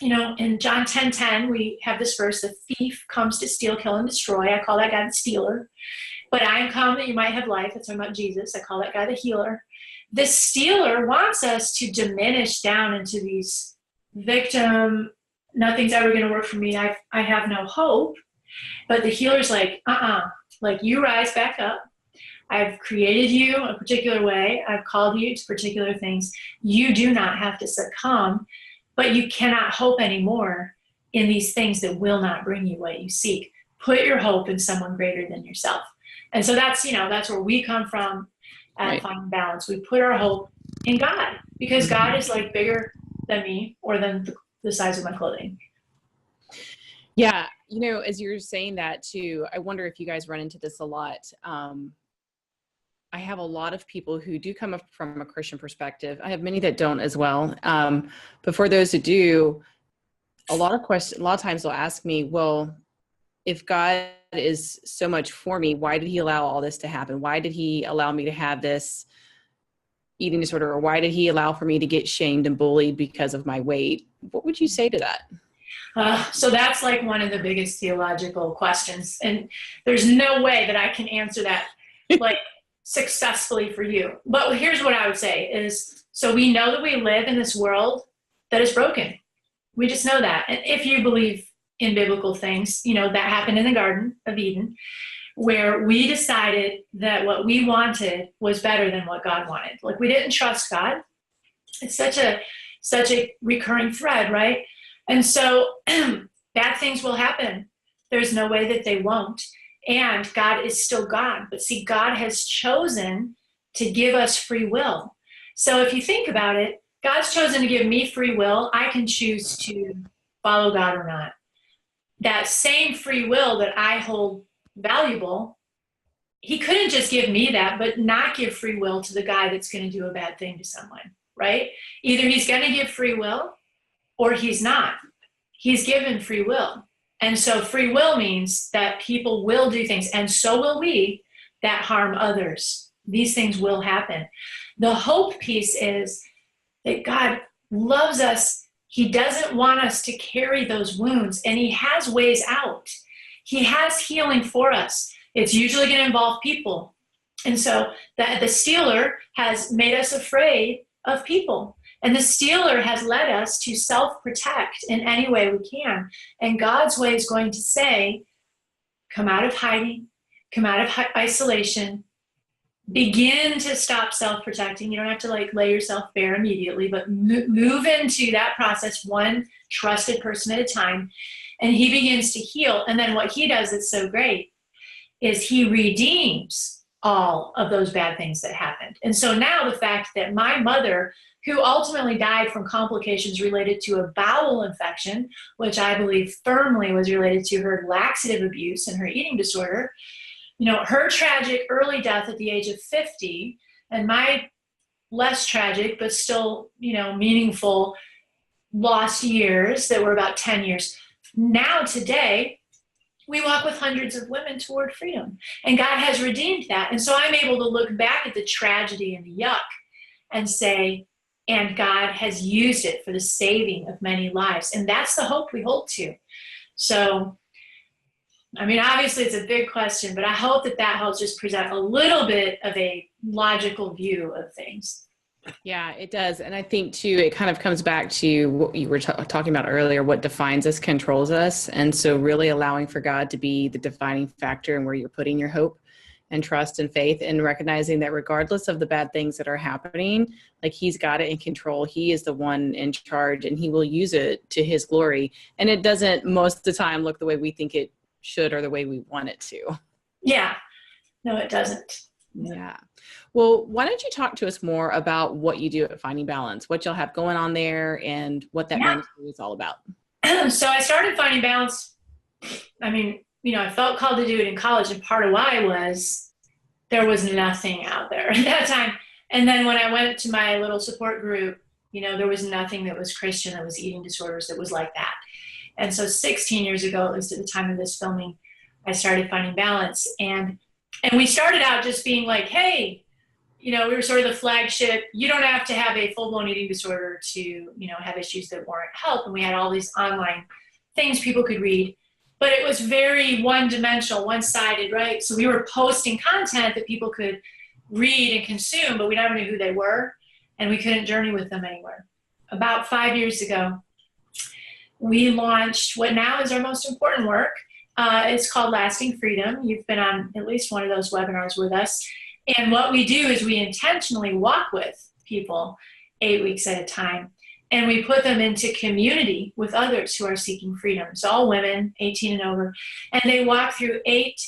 in John 10:10, we have this verse, the thief comes to steal, kill, and destroy. I call that guy the stealer. But I am come that you might have life. That's talking about Jesus. I call that guy the healer. The stealer wants us to diminish down into these victim, nothing's ever going to work for me. I have no hope. But the healer's like, like you rise back up. I've created you a particular way. I've called you to particular things. You do not have to succumb, but you cannot hope anymore in these things that will not bring you what you seek. Put your hope in someone greater than yourself. And so that's where we come from at right. Finding balance. We put our hope in God because God is like bigger than me or than the size of my clothing. Yeah. As you're saying that too, I wonder if you guys run into this a lot. I have a lot of people who do come up from a Christian perspective. I have many that don't as well. But for those who do, a lot of times they'll ask me, well, if God is so much for me, why did he allow all this to happen? Why did he allow me to have this eating disorder? Or why did he allow for me to get shamed and bullied because of my weight? What would you say to that? So that's like one of the biggest theological questions. And there's no way that I can answer that like successfully for you. But here's what I would say is, so we know that we live in this world that is broken. We just know that. And if you believe in biblical things, that happened in the Garden of Eden, where we decided that what we wanted was better than what God wanted. Like we didn't trust God. It's such a recurring thread, right? And so bad things will happen. There's no way that they won't. And God is still God. But see, God has chosen to give us free will. So if you think about it, God's chosen to give me free will. I can choose to follow God or not. That same free will that I hold valuable, he couldn't just give me that, but not give free will to the guy that's going to do a bad thing to someone, right? Either he's going to give free will or he's not. He's given free will. And so free will means that people will do things, and so will we, that harm others. These things will happen. The hope piece is that God loves us. He doesn't want us to carry those wounds, and he has ways out. He has healing for us. It's usually going to involve people. And so the stealer has made us afraid of people. And the stealer has led us to self-protect in any way we can. And God's way is going to say, come out of hiding, come out of isolation, begin to stop self-protecting. You don't have to lay yourself bare immediately, but move into that process one trusted person at a time. And he begins to heal. And then what he does that's so great is he redeems all of those bad things that happened. And so now the fact that my mother, who ultimately died from complications related to a bowel infection, which I believe firmly was related to her laxative abuse and her eating disorder, her tragic early death at the age of 50, and my less tragic, but still, meaningful lost years that were about 10 years. Now today, we walk with hundreds of women toward freedom, and God has redeemed that. And so I'm able to look back at the tragedy and the yuck and say, and God has used it for the saving of many lives. And that's the hope we hold to. So, I mean, obviously it's a big question, but I hope that helps just present a little bit of a logical view of things. Yeah, it does. And I think too, it kind of comes back to what you were talking about earlier, what defines us controls us. And so really allowing for God to be the defining factor in where you're putting your hope and trust and faith, and recognizing that regardless of the bad things that are happening, like he's got it in control. He is the one in charge and he will use it to his glory. And it doesn't most of the time look the way we think it should or the way we want it to. Yeah, no, it doesn't. Yeah. Well, why don't you talk to us more about what you do at Finding Balance, what you'll have going on there, and what that ministry is all about? So I started Finding Balance. I mean, I felt called to do it in college, and part of why was there was nothing out there at that time. And then when I went to my little support group, there was nothing that was Christian, that was eating disorders, that was like that. And so 16 years ago, at least at the time of this filming, I started Finding Balance. And we started out just being like, hey, we were sort of the flagship. You don't have to have a full-blown eating disorder to, have issues that warrant help. And we had all these online things people could read. But it was very one-dimensional, one-sided, right? So we were posting content that people could read and consume, but we never knew who they were, and we couldn't journey with them anywhere. About 5 years ago, we launched what now is our most important work. It's called Lasting Freedom. You've been on at least one of those webinars with us. And what we do is we intentionally walk with people 8 weeks at a time. And we put them into community with others who are seeking freedom. It's all women, 18 and over. And they walk through 8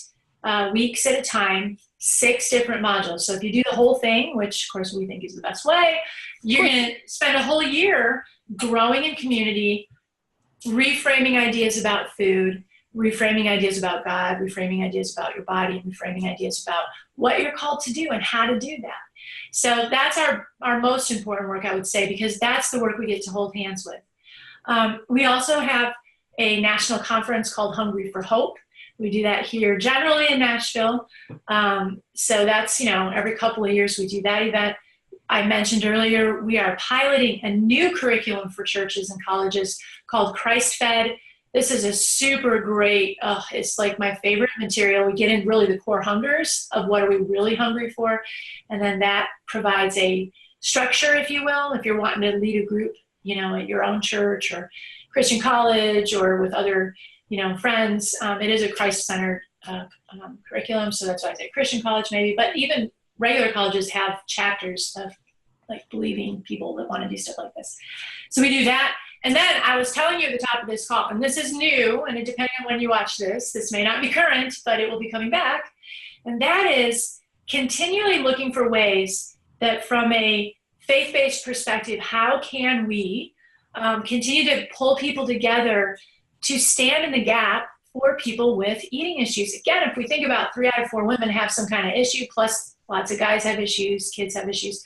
weeks at a time, 6 different modules. So if you do the whole thing, which of course we think is the best way, you're going to spend a whole year growing in community, reframing ideas about food, reframing ideas about God, reframing ideas about your body, reframing ideas about what you're called to do and how to do that. So that's our most important work, I would say, because that's the work we get to hold hands with. We also have a national conference called Hungry for Hope. We do that here generally in Nashville. So that's, every couple of years we do that event. I mentioned earlier, we are piloting a new curriculum for churches and colleges called Christ Fed. This is a super great, it's like my favorite material. We get in really the core hungers of what are we really hungry for. And then that provides a structure, if you will, if you're wanting to lead a group, at your own church or Christian college or with other, friends. It is a Christ-centered curriculum. So that's why I say Christian college maybe, but even regular colleges have chapters of like believing people that want to do stuff like this. So we do that. And then I was telling you at the top of this call, and this is new, and depending on when you watch this may not be current, but it will be coming back. And that is continually looking for ways that from a faith-based perspective, how can we continue to pull people together to stand in the gap for people with eating issues? Again, if we think about 3 out of 4 women have some kind of issue, plus lots of guys have issues, kids have issues.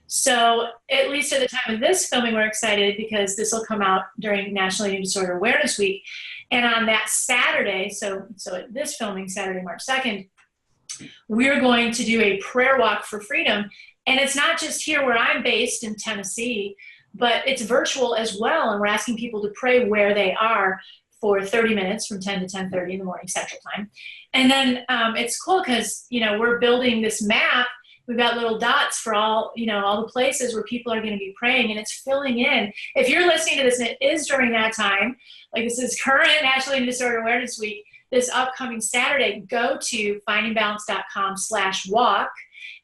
So at least at the time of this filming, we're excited because this will come out during National Eating Disorder Awareness Week. And on that Saturday, so at this filming, Saturday, March 2nd, we're going to do a prayer walk for freedom. And it's not just here where I'm based in Tennessee, but it's virtual as well. And we're asking people to pray where they are for 30 minutes from 10 to 10:30 in the morning Central Time. And then it's cool because, we're building this map. We've got little dots for all the places where people are going to be praying, and it's filling in. If you're listening to this and it is during that time, like this is current National Eating Disorder Awareness Week, this upcoming Saturday, go to findingbalance.com/walk,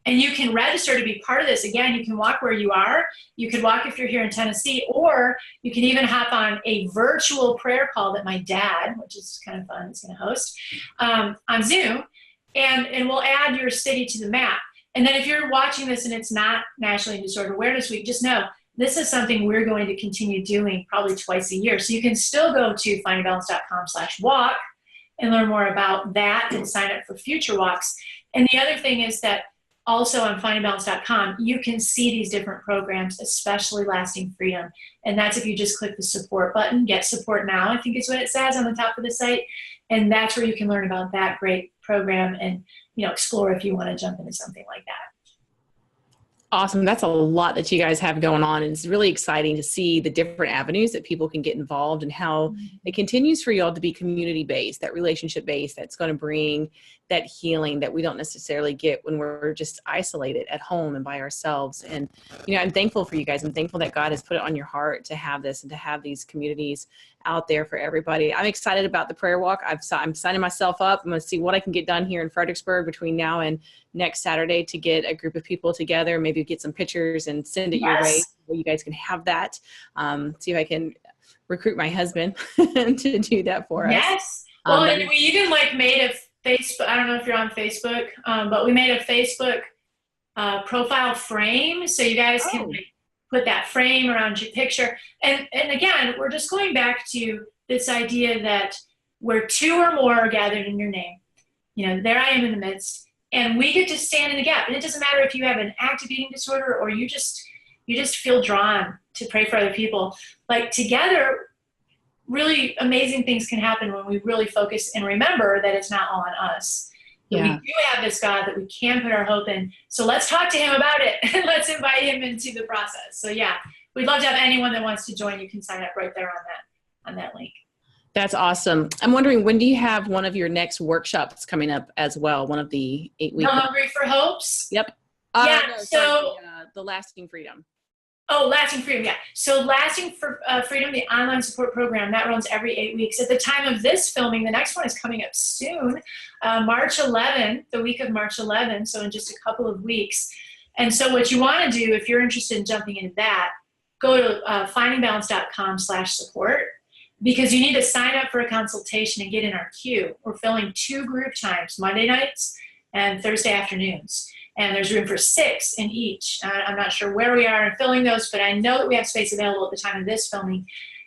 and you can register to be part of this. Again, you can walk where you are. You can walk if you're here in Tennessee, or you can even hop on a virtual prayer call that my dad, which is kind of fun, is going to host on Zoom, and we'll add your city to the map. And then if you're watching this and it's not National Eating Disorder Awareness Week, just know this is something we're going to continue doing probably twice a year. So you can still go to findingbalance.com/walk and learn more about that and sign up for future walks. And the other thing is that also on findingbalance.com, you can see these different programs, especially Lasting Freedom. And that's if you just click the support button, get support now, I think is what it says on the top of the site. And that's where you can learn about that great program and explore if you want to jump into something like that. Awesome. That's a lot that you guys have going on. And it's really exciting to see the different avenues that people can get involved and how it continues for y'all to be community based, that relationship based, that's going to bring that healing that we don't necessarily get when we're just isolated at home and by ourselves. And, I'm thankful for you guys. I'm thankful that God has put it on your heart to have this and to have these communities out there for everybody. I'm excited about the prayer walk. I'm signing myself up. I'm going to see what I can get done here in Fredericksburg between now and next Saturday to get a group of people together, maybe get some pictures and send it your way so you guys can have that. See if I can recruit my husband to do that for us. Yes. Well, and we even made a Facebook, I don't know if you're on Facebook, but we made a Facebook profile frame so you guys can put that frame around your picture. And again, we're just going back to this idea that where two or more are gathered in your name, there I am in the midst, and we get to stand in the gap. And it doesn't matter if you have an active eating disorder or you just feel drawn to pray for other people. Together, really amazing things can happen when we really focus and remember that it's not all on us. Yeah. We do have this God that we can put our hope in. So let's talk to him about it and let's invite him into the process. So yeah, we'd love to have anyone that wants to join. You can sign up right there on that link. That's awesome. I'm wondering, when do you have one of your next workshops coming up as well? One of the 8-week. No Hungry for Hopes? Yep. Yeah. No, so the Lasting Freedom. Oh, Lasting Freedom, yeah. So Lasting Freedom, the online support program, that runs every 8 weeks. At the time of this filming, the next one is coming up soon, March 11th, the week of March 11th, so in just a couple of weeks. And so what you want to do, if you're interested in jumping into that, go to findingbalance.com/support, because you need to sign up for a consultation and get in our queue. We're filling 2 group times, Monday nights and Thursday afternoons. And there's room for 6 in each. I'm not sure where we are in filling those, but I know that we have space available at the time of this filming.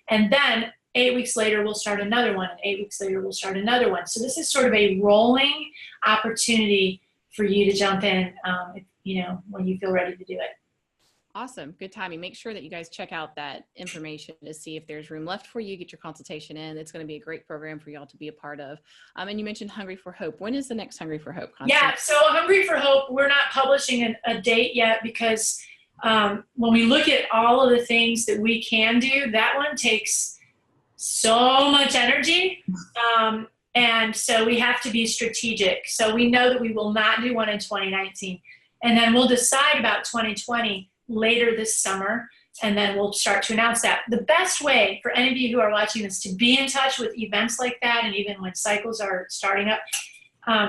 And then 8 weeks later, we'll start another one. And 8 weeks later, we'll start another one. So this is sort of a rolling opportunity for you to jump in, when you feel ready to do it. Awesome. Good timing. Make sure that you guys check out that information to see if there's room left for you. Get your consultation in. It's going to be a great program for y'all to be a part of. And you mentioned Hungry for Hope. When is the next Hungry for Hope, Constance? Yeah, so Hungry for Hope, we're not publishing a date yet because when we look at all of the things that we can do, that one takes so much energy. And so we have to be strategic. So we know that we will not do one in 2019. And then we'll decide about 2020 later this summer, and then we'll start to announce that. The best way for any of you who are watching this to be in touch with events like that, and even when cycles are starting up,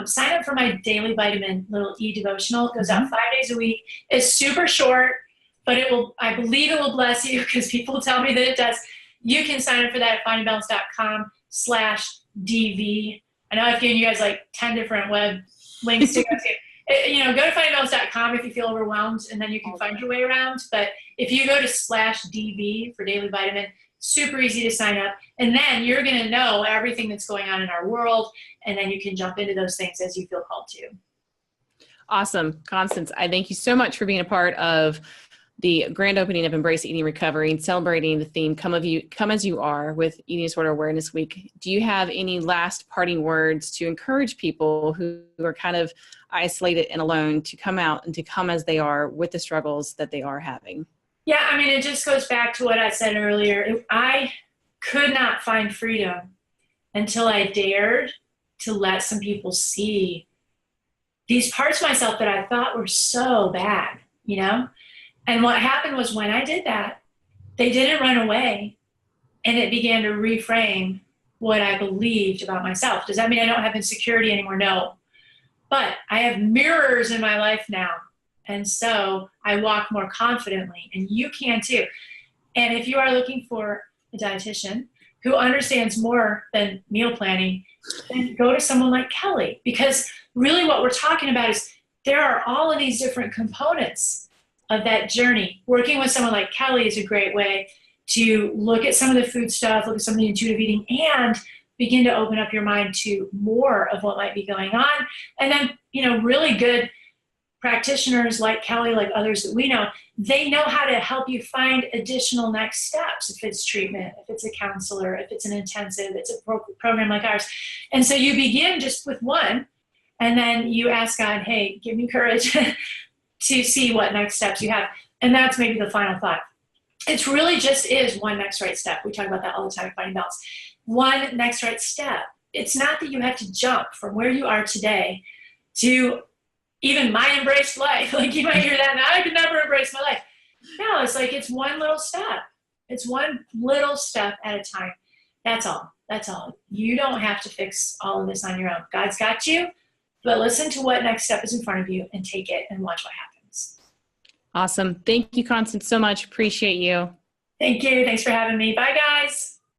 sign up for my daily vitamin little e-devotional. It goes out 5 days a week. It's super short, but I believe it will bless you because people tell me that it does. You can sign up for that at findingbalance.com/DV. I know I've given you guys 10 different web links to go to. Go to findingbalance.com if you feel overwhelmed, and then you can find your way around. But if you go to /DV for daily vitamin, super easy to sign up. And then you're going to know everything that's going on in our world. And then you can jump into those things as you feel called to. Awesome. Constance, I thank you so much for being a part of the grand opening of Embrace Eating Recovery and celebrating the theme, Come as You Are, with Eating Disorder Awareness Week. Do you have any last parting words to encourage people who are kind of isolated and alone to come out and to come as they are with the struggles that they are having? Yeah, it just goes back to what I said earlier. I could not find freedom until I dared to let some people see these parts of myself that I thought were so bad, And what happened was when I did that, they didn't run away, and it began to reframe what I believed about myself. Does that mean I don't have insecurity anymore? No. But I have mirrors in my life now, and so I walk more confidently, and you can too. And if you are looking for a dietitian who understands more than meal planning, then go to someone like Kelly, because really what we're talking about is there are all of these different components of that journey. Working with someone like Kelly is a great way to look at some of the food stuff, look at some of the intuitive eating, and begin to open up your mind to more of what might be going on. And then, really good practitioners like Kelly, like others that we know, they know how to help you find additional next steps. If it's treatment, if it's a counselor, if it's an intensive, it's a program like ours. And so you begin just with one, and then you ask God, hey, give me courage to see what next steps you have. And that's maybe the final thought. It's really just is one next right step. We talk about that all the time, finding balance. One next right step. It's not that you have to jump from where you are today to even my embraced life. Like, you might hear that, now I could never embrace my life. No, it's like, it's one little step. It's one little step at a time. That's all. That's all. You don't have to fix all of this on your own. God's got you, but listen to what next step is in front of you and take it and watch what happens. Awesome. Thank you, Constance, so much. Appreciate you. Thank you. Thanks for having me. Bye, guys.